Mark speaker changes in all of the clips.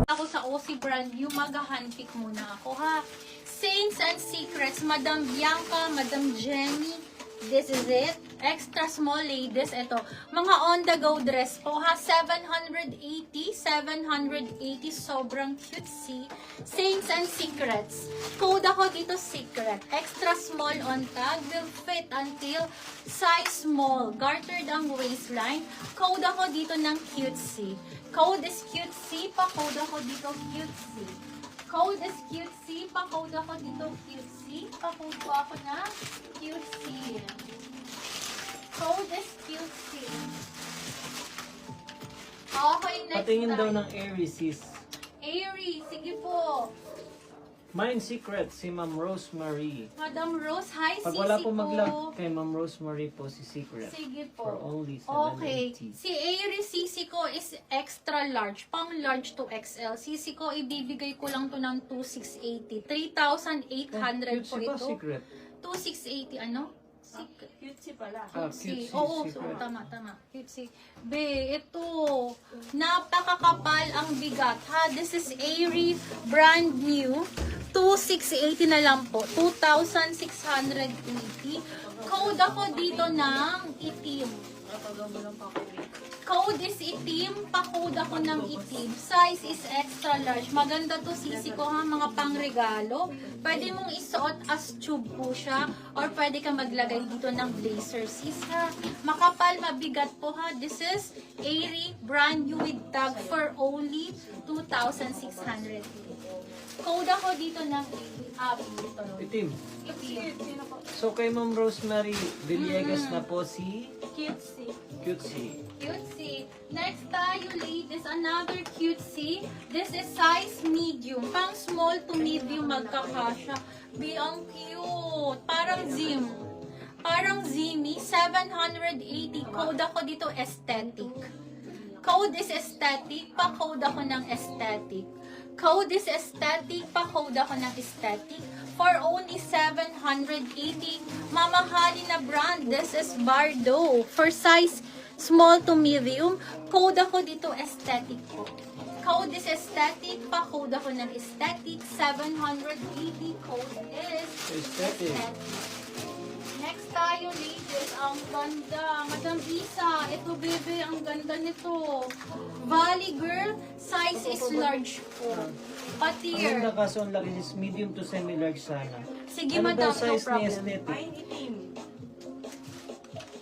Speaker 1: Ako sa OC brand new, mag-handpick muna ako ha. Saints and Secrets, Madam Bianca, Madam Jenny, this is it. Extra small ladies, ito. Mga on-the-go dress po ha, 780, sobrang cutesy. Saints and Secrets. Code ako dito, secret. Extra small on tag, will fit until size small. Gartered ang waistline. Code ako dito ng cutesy. Code is cutesy, pa-code ako dito cutesy. Code is cutesy, pa-code ako dito cutesy. Pa-code ko ako na cutesy. Code is cutesy. Okay, next
Speaker 2: Patingin daw
Speaker 1: tayo.
Speaker 2: ng Airy sis.
Speaker 1: Airy, sige po.
Speaker 2: Mind Secret, si Ma'am Rosemary.
Speaker 1: Madam Rose, hi,
Speaker 2: Pag
Speaker 1: sisi
Speaker 2: wala po
Speaker 1: ko.
Speaker 2: mag-log kay Ma'am Rosemary po si Secret.
Speaker 1: Sige
Speaker 2: For
Speaker 1: po.
Speaker 2: only
Speaker 1: Okay.
Speaker 2: 780.
Speaker 1: Si Airy sisi ko is extra large. Pang large to XL. Sisi ko, ibibigay ko lang to ng 2,680. 3,800 po
Speaker 2: Cute si ba,
Speaker 1: ito.
Speaker 2: Secret?
Speaker 1: 2,680, ano?
Speaker 3: Cutesy pala.
Speaker 2: Ah,
Speaker 1: Cutesy.
Speaker 2: cute si
Speaker 1: Oo,
Speaker 2: Secret.
Speaker 1: tama. Cutesy. Be, ito. Napakakapal ang bigat, ha? This is Airy, brand new. 2,680 na lang po. 2,680. Code ako dito ng itim. Code is itim, pa-code ako ng itim. Size is extra large. Maganda to, sisi ko ha, mga pangregalo. Pwede mong isuot as tube po siya, or pwede ka maglagay dito ng blazer, sis ha. Makapal, mabigat po ha. This is Airy, brand new with tag for only 2,600. Code ako dito ng
Speaker 2: Itim.
Speaker 1: itim.
Speaker 2: So kay Ma'am Rosemary Villegas na po si
Speaker 1: Cutesy.
Speaker 2: Cutesy.
Speaker 1: Cutesy. Next tayo, ladies, another cutesy. This is size medium. Pang small to medium magkakasya. Be, ang cute. Parang Zim. Parang Zimmy. 780. Code ako dito, aesthetic. Code is aesthetic. Pa-code ako ng aesthetic. Code is aesthetic. Pa-code ako ng aesthetic. For only 780. Mamahalin na brand. This is Bardo. For size small to medium. Code ako dito aesthetic po. Code is aesthetic. Pa-code ako ng aesthetic. 780. Code is
Speaker 2: Aesthetic.
Speaker 1: Next tayo, ladies. Ang ganda. Madam Isa. Ito, bebe. Ang ganda nito. Valley Girl. Size is large po.
Speaker 2: Ang
Speaker 1: Patir.
Speaker 2: ganda kaso ang laki is medium to semi-large sana.
Speaker 1: Sige,
Speaker 2: Ano
Speaker 1: madam.
Speaker 2: daw
Speaker 1: No
Speaker 2: size ni
Speaker 1: problem.
Speaker 2: aesthetic?
Speaker 3: Fine itim.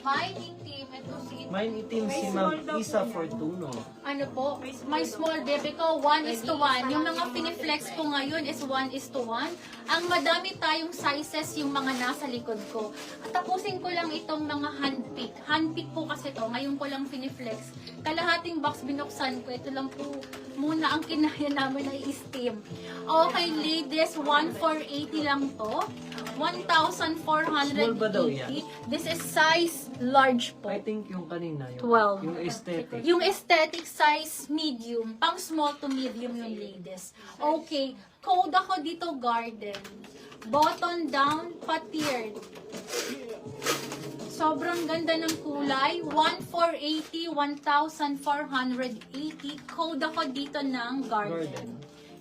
Speaker 1: Mine itim. Ito si
Speaker 2: Mine itim si Ma'am Isa Fortuno.
Speaker 1: ano po, my small baby ko, 1:1. Yung mga piniflex ko ngayon is 1:1. Ang madami tayong sizes yung mga nasa likod ko. At tapusin ko lang itong mga handpick. Handpick po kasi to, ngayon ko lang piniflex. Kalahating box binuksan ko. Ito lang po muna ang kinaya namin na i-steam. Okay, ladies, 1,480 lang to. 1,480.
Speaker 2: Small ba daw yan?
Speaker 1: This is size large po.
Speaker 2: I think yung kanina, yung,
Speaker 1: 12.
Speaker 2: yung aesthetic.
Speaker 1: Yung aesthetic size medium, pang small to medium yung ladies. Okay, code ako dito garden. Button down, patiered. Sobrang ganda ng kulay. 1,480, 1,480. Code ako dito ng garden.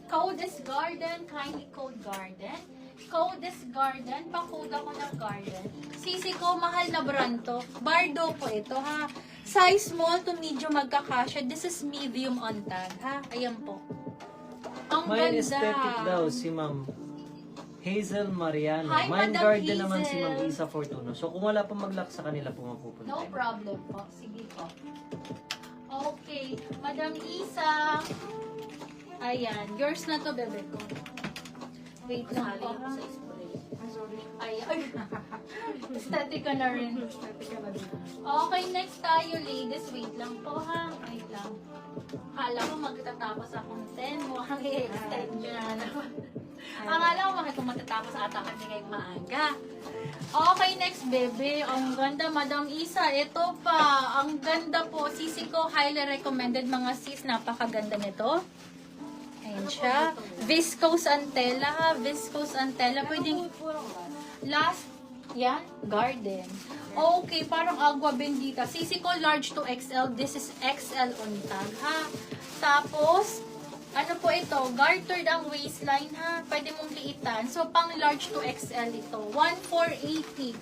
Speaker 1: Code is garden, kindly code garden. Code is garden, pa-code ako ng garden. Sisi ko, mahal na brand to. Bardo po ito ha. Size small to medium magkakasya. This is medium on tag ha. Ayan po. Ang
Speaker 2: Mine
Speaker 1: ganda.
Speaker 2: aesthetic daw si Ma'am Hazel Mariano.
Speaker 1: Hi,
Speaker 2: Mine
Speaker 1: Madam
Speaker 2: garden naman si
Speaker 1: Hazel.
Speaker 2: Ma'am Isa Fortuno. So kung wala pong mag-lock sa kanila po mapupunta.
Speaker 1: No problem po. Sige po. Okay. Madam Isa. Ayan. Yours na to, bebe ko. Wait lang po. ha? Ayan. Aesthetic ka na rin. Okay, next tayo, ladies. Wait lang po, ha? Wait lang. Akala ko magtatapos akong 10. Mukhang i-extend nyo na naman. Akala ko kung matatapos ata kami ngayong maaga. Okay, next, bebe. Ang ganda, Madam Isa. Ito pa. Ang ganda po. Sisi ko, highly recommended mga sis. Napakaganda nito. Ayan siya. Viscose Antella ha. Viscose Antella. Pwedeng last, yan, Garden. Okay, parang Agua Bendita. Sisi ko large to XL. This is XL on tag ha. Tapos, ano po ito? Gartered ang waistline ha. Pwede mong liitan. So, pang large to XL ito. 1,480.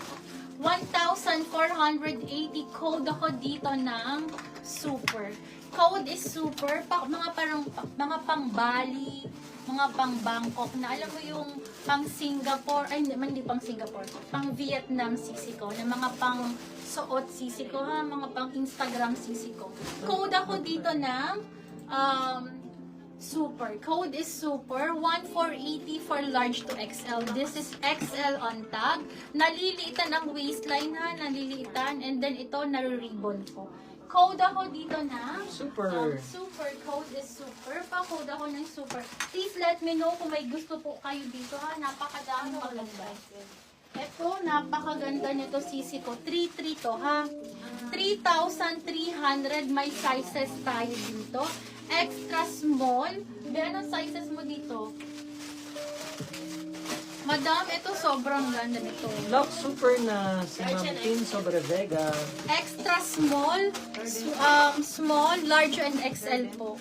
Speaker 1: 1,480. Code ako dito ng super. Code is super. Mga pang Bali, mga pang Bangkok na alam mo yung pang Singapore, ay hindi pang Singapore, pang Vietnam sisi ko, na mga pang suot sisi ko ha, mga pang Instagram sisi ko. Code ako dito ng super. Code is super. 1,480 for large to XL. This is XL on tag. Naliliitan ang waistline ha. Naliliitan. And then ito, nare-ribbon po. Code ako dito na
Speaker 2: Super.
Speaker 1: super. Code is super. Pa-code ako ng super. Please let me know kung may gusto po kayo dito ha. Napakadami maganda. Ito, napakaganda nito sisi ko. 3,300 to ha. 3,300. May sizes tayo dito. Extra small. Anong sizes mo dito? Madam, ito sobrang ganda nito.
Speaker 2: Lock super na si Ma'am Tin Sobre Vega.
Speaker 1: Extra small, small, large, and XL po.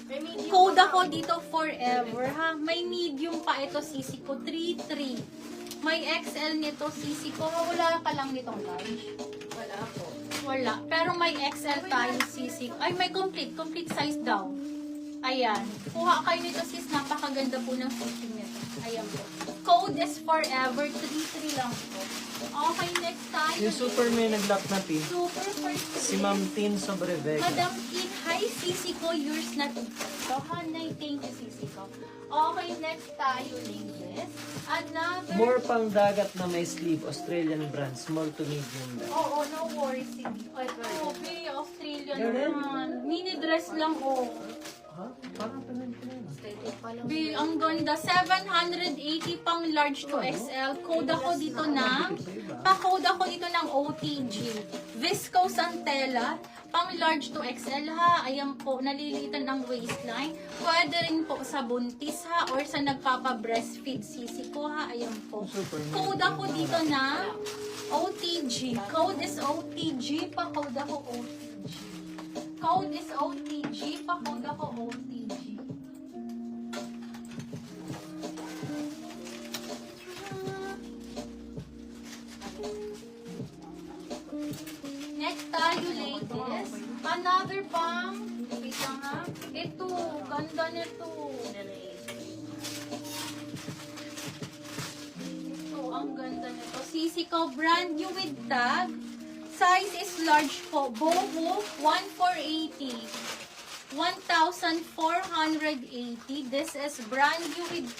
Speaker 1: Code ako dito forever, ha? May medium pa ito, sisi ko, 3,300. May XL nito, sisi ko. Wala ka lang nitong large.
Speaker 3: Wala po.
Speaker 1: Wala. Pero may XL tayo, sisi. Ay, may complete size daw. Ayan. Kuha kayo nito, sis. Napakaganda po ng fitting nito. Ayan po. Code is forever. 3,300 lang po. Okay, next tayo.
Speaker 2: Yung super may nag-lock na pin.
Speaker 1: Super first.
Speaker 2: Si Ma'am Tin Sobre Vega.
Speaker 1: Madam Kit, hi Sisi ko, yours na to. So, hanay, thank you Sisi ko. Okay, next tayo, ladies. Another...
Speaker 2: More pang dagat na may sleeve. Australian brand. Small to medium.
Speaker 1: Oo, no worries. Okay, Australian
Speaker 2: Ganun?
Speaker 1: naman. Mini dress lang, oh.
Speaker 2: Ha? Parang tanong ko na.
Speaker 1: Be, ang ganda. 780 pang large to XL. Code ako dito ng... Pa-code ako dito ng OTG. Viscose Antella. Pang large to XL ha. Ayan po. Nalilitan ng waistline. Pwede rin po sa buntis ha. Or sa nagpapa-breastfeed sisi ko ha. Ayan po. Code ako dito ng OTG. Code is OTG. Pa-code ako OTG. Code is OTG. Pa-code ako OTG. Next tayo, ladies. Another pang. Wait lang ha. Ito. Ganda nito. Ito. Ang ganda nito. Sisi ko. Brand new with tag. Size is large po. Boho. 1,480. 1,480. This is brand new with